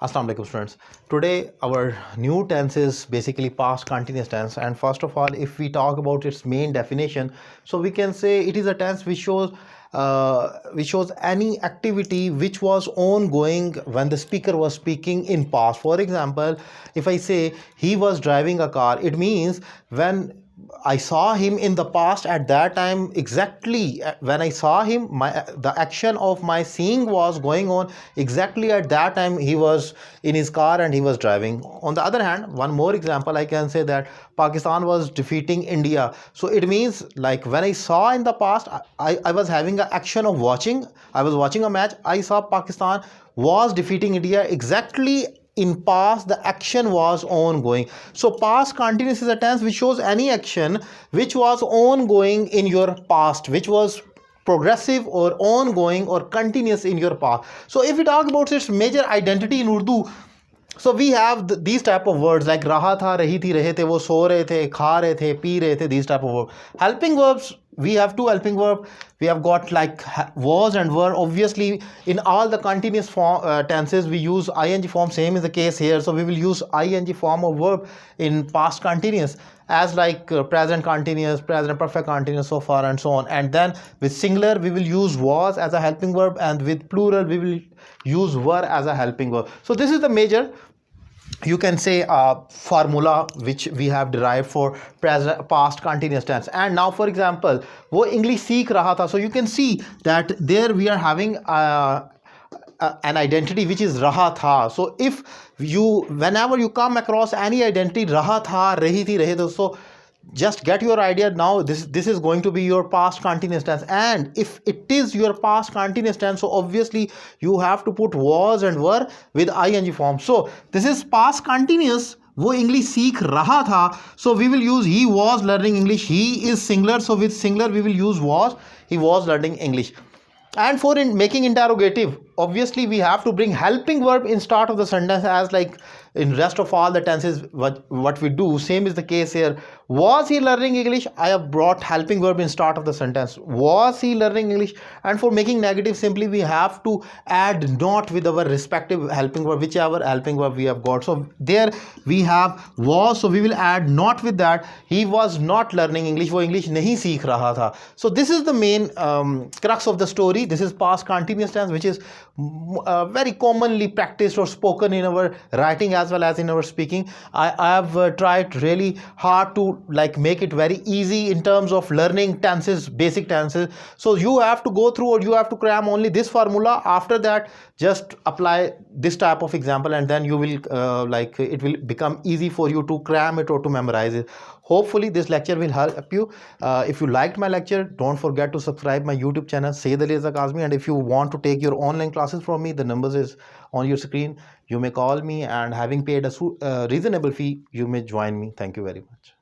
Assalamu alaikum students. Today our new tense is basically past continuous tense, and first of all if we talk about its main definition, so we can say it is a tense which shows any activity which was ongoing when the speaker was speaking in past. For example, if I say he was driving a car, it means when I saw him in the past, at that time exactly when I saw him, the action of my seeing was going on exactly at that time. He was in his car and he was driving. On the other hand, one more example, I can say that Pakistan was defeating India. So it means like when I saw in the past, I was having an action of watching. I was watching a match. I saw Pakistan was defeating India exactly in past. The action was ongoing. So past continuous is a tense which shows any action which was ongoing in your past, which was progressive or ongoing or continuous in your past. So if we talk about its major identity in Urdu, so we have these type of words like raha tha, rahi thi, rahe the, wo so rahe the, kha rahe the, pee rahe the, these type of words. Helping verbs, we have two helping verb. We have got like was and were. Obviously in all the continuous form tenses we use ing form. Same is the case here, so we will use ing form of verb in past continuous as like present continuous, present perfect continuous, so far and so on. And then with singular we will use was as a helping verb, and with plural we will use were as a helping verb. So this is the major, you can say, formula which we have derived for present past continuous tense. And now for example, wo English seekh raha tha, so you can see that there we are having an identity which is raha tha. So if you, whenever you come across any identity raha tha, rahi thi, rahe do, so just get your idea. Now this is going to be your past continuous tense, and if it is your past continuous tense, so obviously you have to put was and were with ing form. So this is past continuous, वो English सीख रहा था, so we will use he was learning English. He is singular, so with singular we will use was, he was learning English. And for making interrogative, obviously we have to bring helping verb in start of the sentence, as like in rest of all the tenses what we do. Same is the case here. Was he learning English? I have brought helping verb in start of the sentence. Was he learning English? And for making negative, simply we have to add not with our respective helping verb, whichever helping verb we have got. So there we have was, so we will add not with that. He was not learning English, वो English नहीं सीख रहा था. So this is the main crux of the story. This is past continuous tense, which is very commonly practiced or spoken in our writing as well as in our speaking. I have tried really hard to like make it very easy in terms of learning tenses, basic tenses. So you have to go through or you have to cram only this formula. After that, just apply this type of example, and then you will like it will become easy for you to cram it or to memorize it. Hopefully this lecture will help you. If you liked my lecture, don't forget to subscribe my YouTube channel Syed Ali Raza Kazmi, and if you want to take your online classes from me, the numbers is on your screen. You may call me, and having paid a reasonable fee, you may join me. Thank you very much.